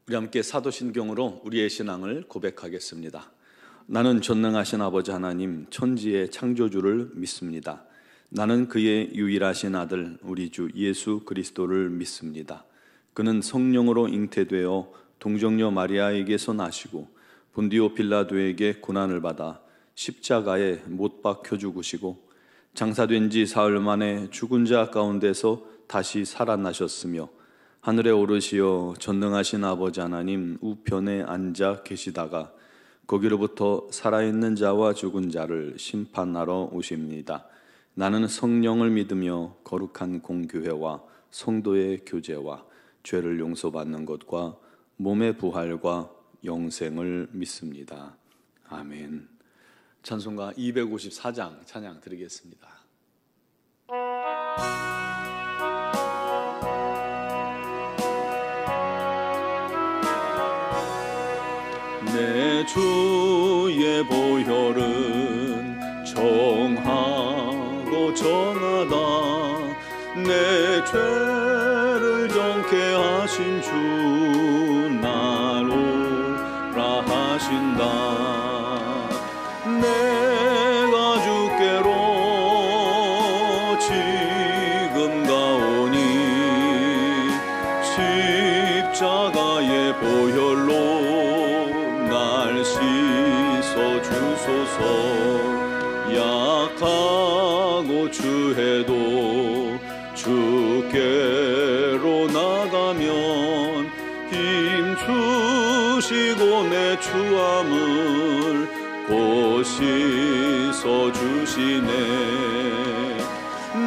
우리 함께 사도신경으로 우리의 신앙을 고백하겠습니다. 나는 전능하신 아버지 하나님 천지의 창조주를 믿습니다. 나는 그의 유일하신 아들 우리 주 예수 그리스도를 믿습니다. 그는 성령으로 잉태되어 동정녀 마리아에게서 나시고 본디오 빌라도에게 고난을 받아 십자가에 못 박혀 죽으시고 장사된 지 사흘 만에 죽은 자 가운데서 다시 살아나셨으며 하늘에 오르시어 전능하신 아버지 하나님 우편에 앉아 계시다가 거기로부터 살아있는 자와 죽은 자를 심판하러 오십니다. 나는 성령을 믿으며 거룩한 공교회와 성도의 교제와 죄를 용서받는 것과 몸의 부활과 영생을 믿습니다. 아멘. 찬송가 254장 찬양 드리겠습니다. 내 주의 보혈은 정하고 정하다. 내 죄를 정케 하신 주 날 오라 하신다. 내가 주께로 지금 가오니 십자가의 보혈로 씻어주소서. 약하고 추해도 주께로 나가면 힘주시고 내 추함을 곧 씻어주시네.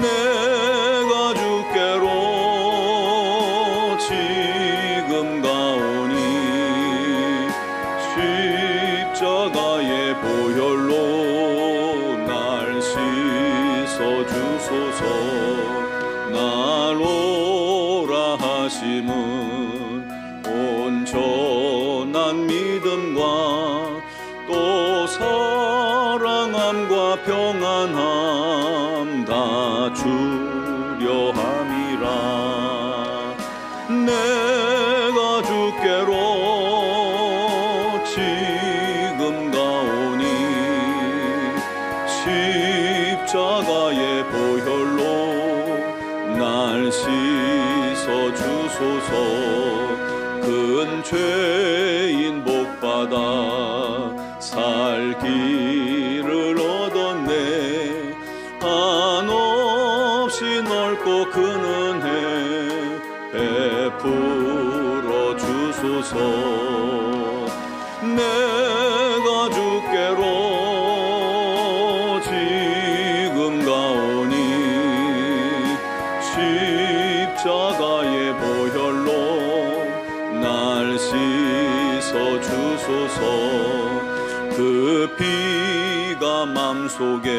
내가 주께로 지금 가오니 십자가의 보혈로 날 씻어주소서. 날 오라 하심은 온전한 믿음과 또 사랑함과 평안함 다 주려 함이라. 내가 주께로 지금 가오니 십자가의 보혈로 날 씻어주소서. 큰 죄인 복받아 살 길을 얻었네. 한없이 넓고 큰 은혜 베풀어 주소서. 내가 주께로 지금 가오니 십자가의 보혈로 날 씻어주소서. 그 피가 맘속에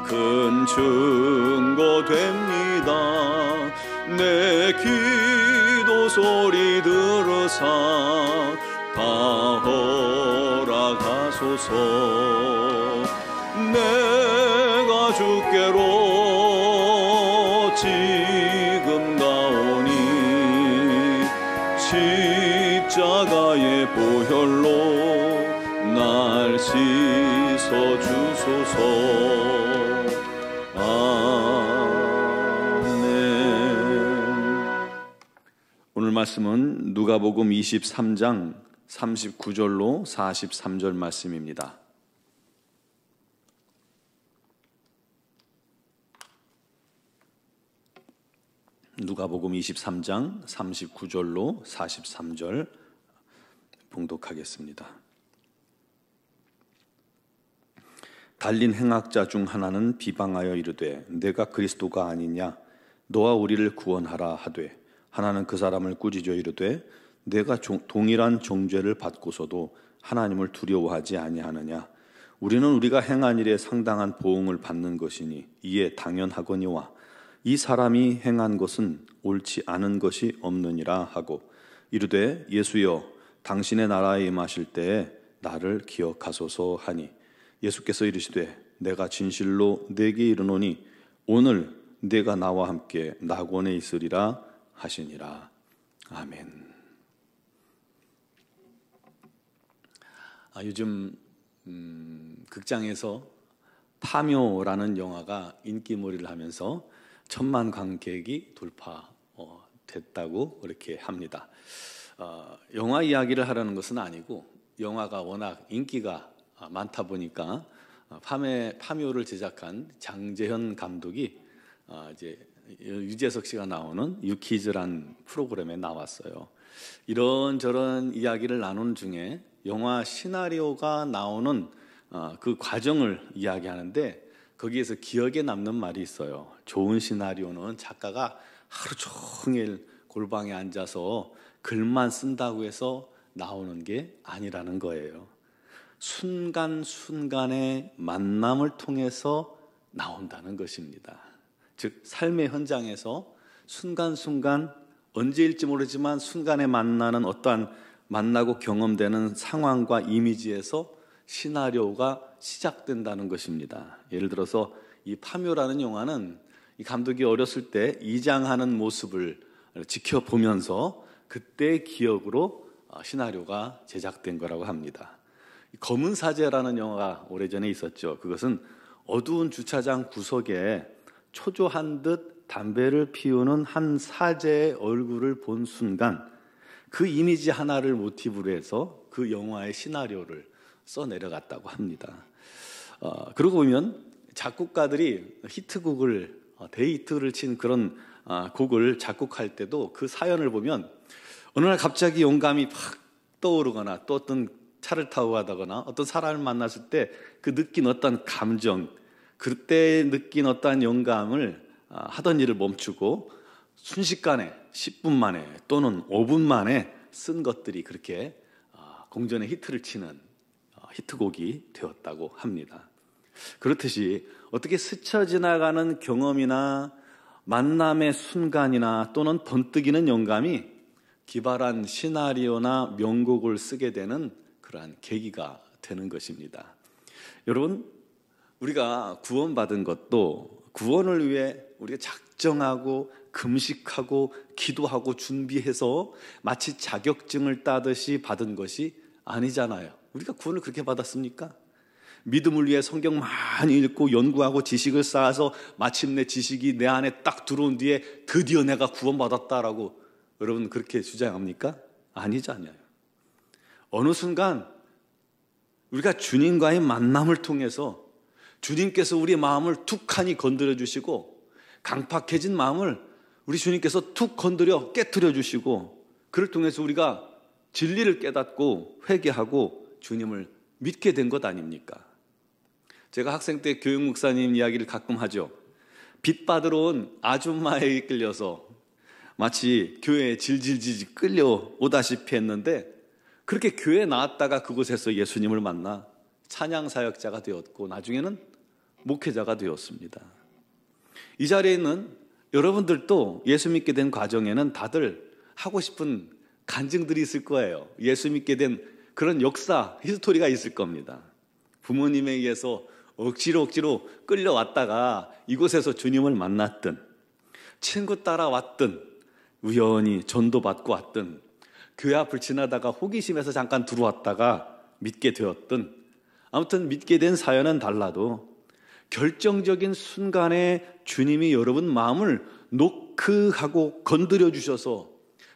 큰 증거 됩니다. 내 기도 소리 들으사 다 허락하소서. 내가 주께로 지금 가오니 십자가의 보혈로 날 씻어주소서. 아멘. 오늘 말씀은 누가복음 23장 39절로 43절 말씀입니다. 누가복음 23장 39절로 43절 봉독하겠습니다. 달린 행악자 중 하나는 비방하여 이르되 내가 그리스도가 아니냐 너와 우리를 구원하라 하되 하나는 그 사람을 꾸짖어 이르되 내가 동일한 정죄를 받고서도 하나님을 두려워하지 아니하느냐. 우리는 우리가 행한 일에 상당한 보응을 받는 것이니 이에 당연하거니와 이 사람이 행한 것은 옳지 않은 것이 없느니라 하고 이르되 예수여 당신의 나라에 임하실 때에 나를 기억하소서 하니 예수께서 이르시되 내가 진실로 네게 이르노니 오늘 네가 나와 함께 낙원에 있으리라 하시니라. 아멘. 요즘 극장에서 파묘라는 영화가 인기몰이를 하면서 1,000만 관객이 돌파됐다고 그렇게 합니다. 영화 이야기를 하려는 것은 아니고 영화가 워낙 인기가 많다 보니까 파묘를 제작한 장재현 감독이 이제 유재석 씨가 나오는 유키즈란 프로그램에 나왔어요. 이런저런 이야기를 나누는 중에 영화 시나리오가 나오는 그 과정을 이야기하는데 거기에서 기억에 남는 말이 있어요. 좋은 시나리오는 작가가 하루 종일 골방에 앉아서 글만 쓴다고 해서 나오는 게 아니라는 거예요. 순간순간의 만남을 통해서 나온다는 것입니다. 즉 삶의 현장에서 순간순간 언제일지 모르지만 순간에 만나는 어떠한 만나고 경험되는 상황과 이미지에서 시나리오가 시작된다는 것입니다. 예를 들어서 이 파묘라는 영화는 이 감독이 어렸을 때 이장하는 모습을 지켜보면서 그때의 기억으로 시나리오가 제작된 거라고 합니다. 검은 사제라는 영화가 오래전에 있었죠. 그것은 어두운 주차장 구석에 초조한 듯 담배를 피우는 한 사제의 얼굴을 본 순간 그 이미지 하나를 모티브로 해서 그 영화의 시나리오를 써내려갔다고 합니다. 그러고 보면 작곡가들이 히트곡을 데이트를 친 그런 곡을 작곡할 때도 그 사연을 보면 어느 날 갑자기 영감이 팍 떠오르거나 또 어떤 차를 타고 가다거나 어떤 사람을 만났을 때 그 느낀 어떤 감정, 그때 느낀 어떠한 영감을 하던 일을 멈추고 순식간에 10분 만에 또는 5분 만에 쓴 것들이 그렇게 공전의 히트를 치는 히트곡이 되었다고 합니다. 그렇듯이 어떻게 스쳐 지나가는 경험이나 만남의 순간이나 또는 번뜩이는 영감이 기발한 시나리오나 명곡을 쓰게 되는 그러한 계기가 되는 것입니다. 여러분, 우리가 구원받은 것도 구원을 위해 우리가 작정하고 금식하고 기도하고 준비해서 마치 자격증을 따듯이 받은 것이 아니잖아요. 우리가 구원을 그렇게 받았습니까? 믿음을 위해 성경 많이 읽고 연구하고 지식을 쌓아서 마침내 지식이 내 안에 딱 들어온 뒤에 드디어 내가 구원받았다라고 여러분 그렇게 주장합니까? 아니잖아요. 어느 순간 우리가 주님과의 만남을 통해서 주님께서 우리의 마음을 툭하니 건드려 주시고 강팍해진 마음을 우리 주님께서 툭 건드려 깨트려 주시고 그를 통해서 우리가 진리를 깨닫고 회개하고 주님을 믿게 된 것 아닙니까? 제가 학생 때 교육 목사님 이야기를 가끔 하죠. 빚 받으러 온 아줌마에 이끌려서 마치 교회에 질질질 끌려오다시피 했는데 그렇게 교회에 나왔다가 그곳에서 예수님을 만나 찬양 사역자가 되었고 나중에는 목회자가 되었습니다. 이 자리에 있는 여러분들도 예수 믿게 된 과정에는 다들 하고 싶은 간증들이 있을 거예요. 예수 믿게 된 그런 역사, 히스토리가 있을 겁니다. 부모님에 의해서 억지로 끌려왔다가 이곳에서 주님을 만났든 친구 따라왔든 우연히 전도받고 왔든 교회 앞을 지나다가 호기심에서 잠깐 들어왔다가 믿게 되었든 아무튼 믿게 된 사연은 달라도 결정적인 순간에 주님이 여러분 마음을 노크하고 건드려 주셔서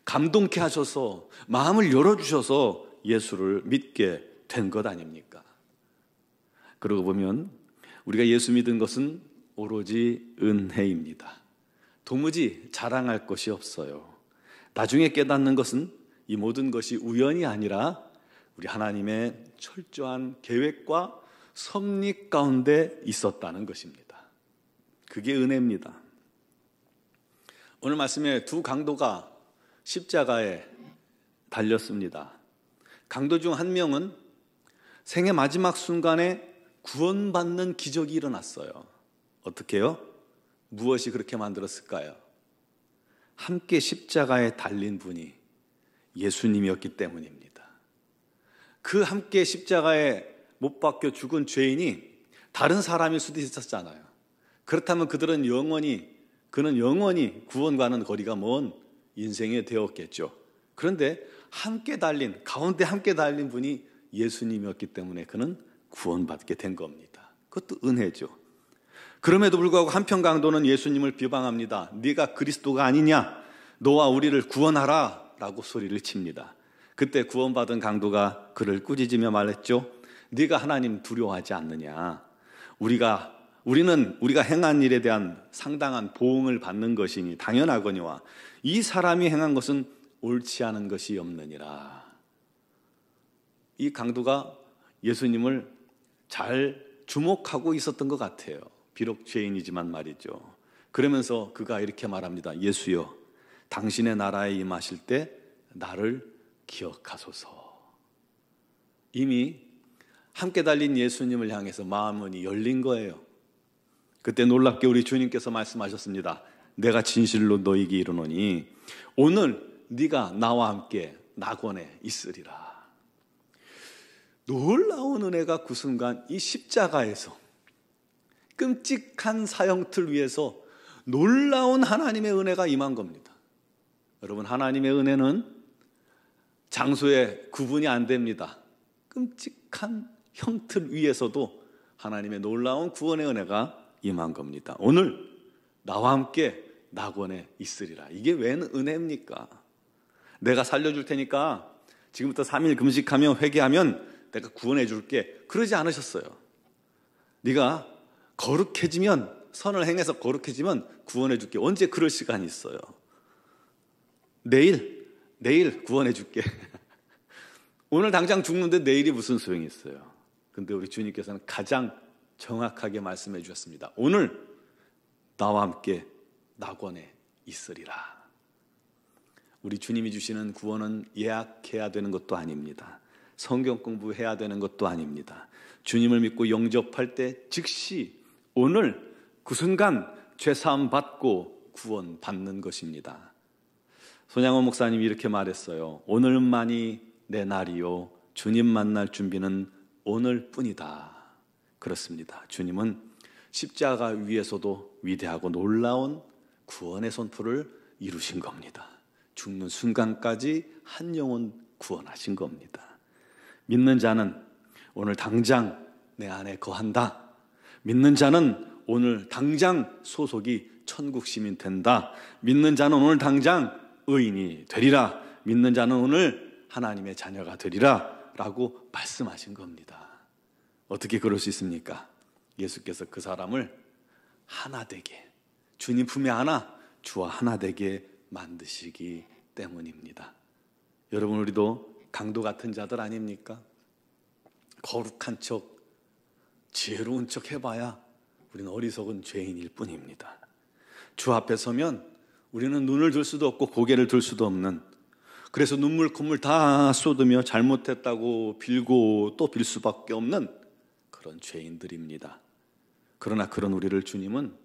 감동케 하셔서 마음을 열어주셔서 예수를 믿게 된 것 아닙니까? 그러고 보면 우리가 예수 믿은 것은 오로지 은혜입니다. 도무지 자랑할 것이 없어요. 나중에 깨닫는 것은 이 모든 것이 우연이 아니라 우리 하나님의 철저한 계획과 섭리 가운데 있었다는 것입니다. 그게 은혜입니다. 오늘 말씀에 두 강도가 십자가에 달렸습니다. 강도 중 한 명은 생의 마지막 순간에 구원받는 기적이 일어났어요. 어떻게요? 무엇이 그렇게 만들었을까요? 함께 십자가에 달린 분이 예수님이었기 때문입니다. 그 함께 십자가에 못 박혀 죽은 죄인이 다른 사람일 수도 있었잖아요. 그렇다면 그는 영원히 구원과는 거리가 먼 인생이 되었겠죠. 그런데 가운데 함께 달린 분이 예수님이었기 때문에 그는 구원받게 된 겁니다. 그것도 은혜죠. 그럼에도 불구하고 한편 강도는 예수님을 비방합니다. 네가 그리스도가 아니냐? 너와 우리를 구원하라 라고 소리를 칩니다. 그때 구원받은 강도가 그를 꾸짖으며 말했죠. 네가 하나님 두려워하지 않느냐? 우리가 행한 일에 대한 상당한 보응을 받는 것이니 당연하거니와 이 사람이 행한 것은 옳지 않은 것이 없느니라. 이 강도가 예수님을 잘 주목하고 있었던 것 같아요. 비록 죄인이지만 말이죠. 그러면서 그가 이렇게 말합니다. 예수여, 당신의 나라에 임하실 때 나를 기억하소서. 이미 함께 달린 예수님을 향해서 마음문이 열린 거예요. 그때 놀랍게 우리 주님께서 말씀하셨습니다. 내가 진실로 너희에게 이르노니 오늘 네가 나와 함께 낙원에 있으리라. 놀라운 은혜가 그 순간 이 십자가에서 끔찍한 사형틀 위에서 놀라운 하나님의 은혜가 임한 겁니다. 여러분, 하나님의 은혜는 장소에 구분이 안 됩니다. 끔찍한 형틀 위에서도 하나님의 놀라운 구원의 은혜가 임한 겁니다. 오늘 나와 함께 낙원에 있으리라. 이게 웬 은혜입니까? 내가 살려줄 테니까 지금부터 3일 금식하며 회개하면 내가 구원해 줄게. 그러지 않으셨어요. 네가 거룩해지면, 선을 행해서 거룩해지면 구원해 줄게. 언제 그럴 시간이 있어요? 내일 구원해 줄게. 오늘 당장 죽는데 내일이 무슨 소용이 있어요? 근데 우리 주님께서는 가장 정확하게 말씀해 주셨습니다. 오늘 나와 함께 낙원에 있으리라. 우리 주님이 주시는 구원은 예약해야 되는 것도 아닙니다. 성경 공부해야 되는 것도 아닙니다. 주님을 믿고 영접할 때 즉시 오늘 그 순간 죄사함 받고 구원 받는 것입니다. 손양원 목사님이 이렇게 말했어요. 오늘만이 내 날이요, 주님 만날 준비는 오늘뿐이다. 그렇습니다. 주님은 십자가 위에서도 위대하고 놀라운 구원의 선포를 이루신 겁니다. 죽는 순간까지 한 영혼 구원하신 겁니다. 믿는 자는 오늘 당장 내 안에 거한다. 믿는 자는 오늘 당장 소속이 천국 시민 된다. 믿는 자는 오늘 당장 의인이 되리라. 믿는 자는 오늘 하나님의 자녀가 되리라 라고 말씀하신 겁니다. 어떻게 그럴 수 있습니까? 예수께서 그 사람을 하나 되게, 주님 품에 안아 주와 하나 되게 만드시기 때문입니다. 여러분, 우리도 강도 같은 자들 아닙니까? 거룩한 척, 지혜로운 척 해봐야 우리는 어리석은 죄인일 뿐입니다. 주 앞에 서면 우리는 눈을 들 수도 없고 고개를 들 수도 없는, 그래서 눈물 콧물 다 쏟으며 잘못했다고 빌고 또 빌 수밖에 없는 그런 죄인들입니다. 그러나 그런 우리를 주님은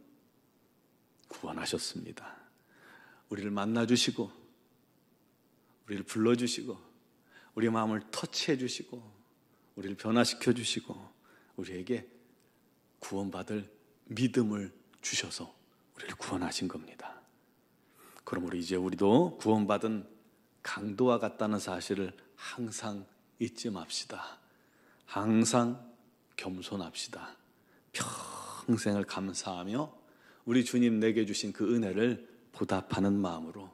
구원하셨습니다. 우리를 만나주시고 우리를 불러주시고 우리 마음을 터치해 주시고 우리를 변화시켜 주시고 우리에게 구원받을 믿음을 주셔서 우리를 구원하신 겁니다. 그러므로 이제 우리도 구원받은 강도와 같다는 사실을 항상 잊지 맙시다. 항상 겸손합시다. 평생을 감사하며 우리 주님 내게 주신 그 은혜를 보답하는 마음으로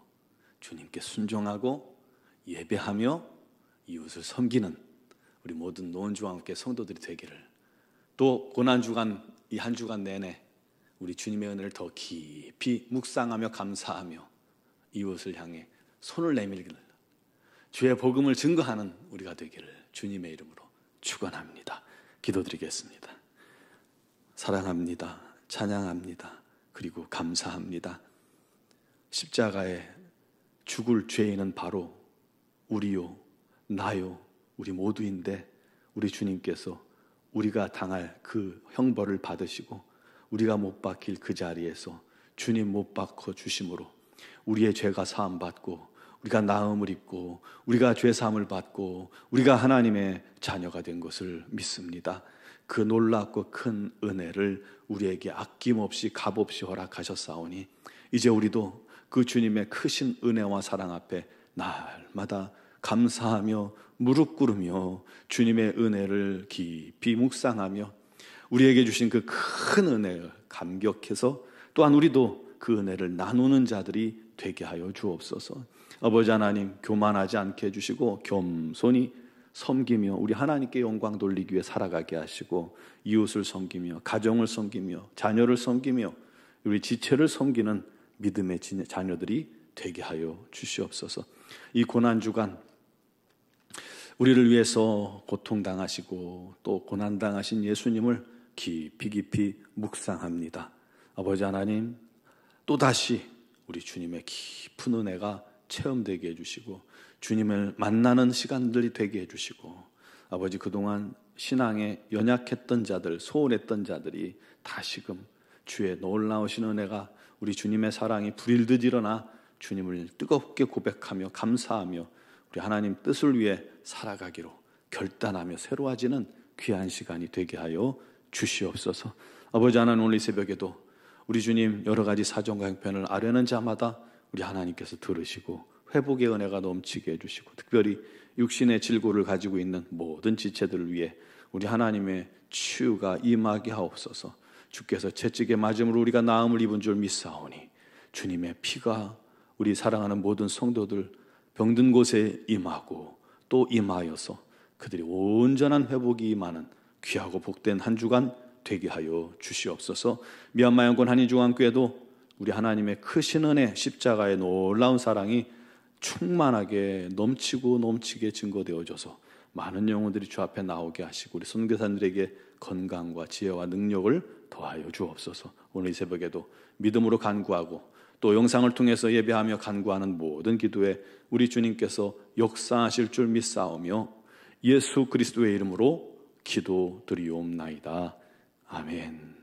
주님께 순종하고 예배하며 이웃을 섬기는 우리 모든 노원주와 함께 성도들이 되기를, 또 고난주간 이 한 주간 내내 우리 주님의 은혜를 더 깊이 묵상하며 감사하며 이웃을 향해 손을 내밀기를, 주의 복음을 증거하는 우리가 되기를 주님의 이름으로 축원합니다. 기도드리겠습니다. 사랑합니다. 찬양합니다. 그리고 감사합니다. 십자가에 죽을 죄인은 바로 우리요, 나요, 우리 모두인데 우리 주님께서 우리가 당할 그 형벌을 받으시고 우리가 못 박힐 그 자리에서 주님 못 박혀 주심으로 우리의 죄가 사함받고 우리가 나음을 입고 우리가 죄사함을 받고 우리가 하나님의 자녀가 된 것을 믿습니다. 그 놀랍고 큰 은혜를 우리에게 아낌없이 값없이 허락하셨사오니 이제 우리도 그 주님의 크신 은혜와 사랑 앞에 날마다 감사하며 무릎 꿇으며 주님의 은혜를 깊이 묵상하며 우리에게 주신 그 큰 은혜를 감격해서 또한 우리도 그 은혜를 나누는 자들이 되게 하여 주옵소서. 아버지 하나님, 교만하지 않게 해주시고 겸손히 섬기며 우리 하나님께 영광 돌리기 위해 살아가게 하시고 이웃을 섬기며 가정을 섬기며 자녀를 섬기며 우리 지체를 섬기는 믿음의 자녀들이 되게 하여 주시옵소서. 이 고난주간 우리를 위해서 고통당하시고 또 고난당하신 예수님을 깊이 깊이 묵상합니다. 아버지 하나님, 또다시 우리 주님의 깊은 은혜가 체험되게 해주시고 주님을 만나는 시간들이 되게 해주시고 아버지, 그동안 신앙에 연약했던 자들, 소홀했던 자들이 다시금 주의 놀라우신 은혜가 우리 주님의 사랑이 불일듯 일어나 주님을 뜨겁게 고백하며 감사하며 우리 하나님 뜻을 위해 살아가기로 결단하며 새로워지는 귀한 시간이 되게 하여 주시옵소서. 아버지 하나님, 오늘 이 새벽에도 우리 주님 여러 가지 사정과 형편을 아뢰는 자마다 우리 하나님께서 들으시고 회복의 은혜가 넘치게 해주시고 특별히 육신의 질고를 가지고 있는 모든 지체들을 위해 우리 하나님의 치유가 임하게 하옵소서. 주께서 채찍에 맞음으로 우리가 나음을 입은 줄 믿사오니 주님의 피가 우리 사랑하는 모든 성도들 병든 곳에 임하고 또 임하여서 그들이 온전한 회복이 임하는 귀하고 복된 한 주간 되게 하여 주시옵소서. 미얀마 영권 한인중앙교회도 우리 하나님의 크신 은혜, 십자가의 놀라운 사랑이 충만하게 넘치게 증거되어져서 많은 영혼들이 주 앞에 나오게 하시고 우리 선교사님들에게 건강과 지혜와 능력을 더하여 주옵소서. 오늘 이 새벽에도 믿음으로 간구하고 또 영상을 통해서 예배하며 간구하는 모든 기도에 우리 주님께서 역사하실 줄 믿사오며 예수 그리스도의 이름으로 기도드리옵나이다. 아멘.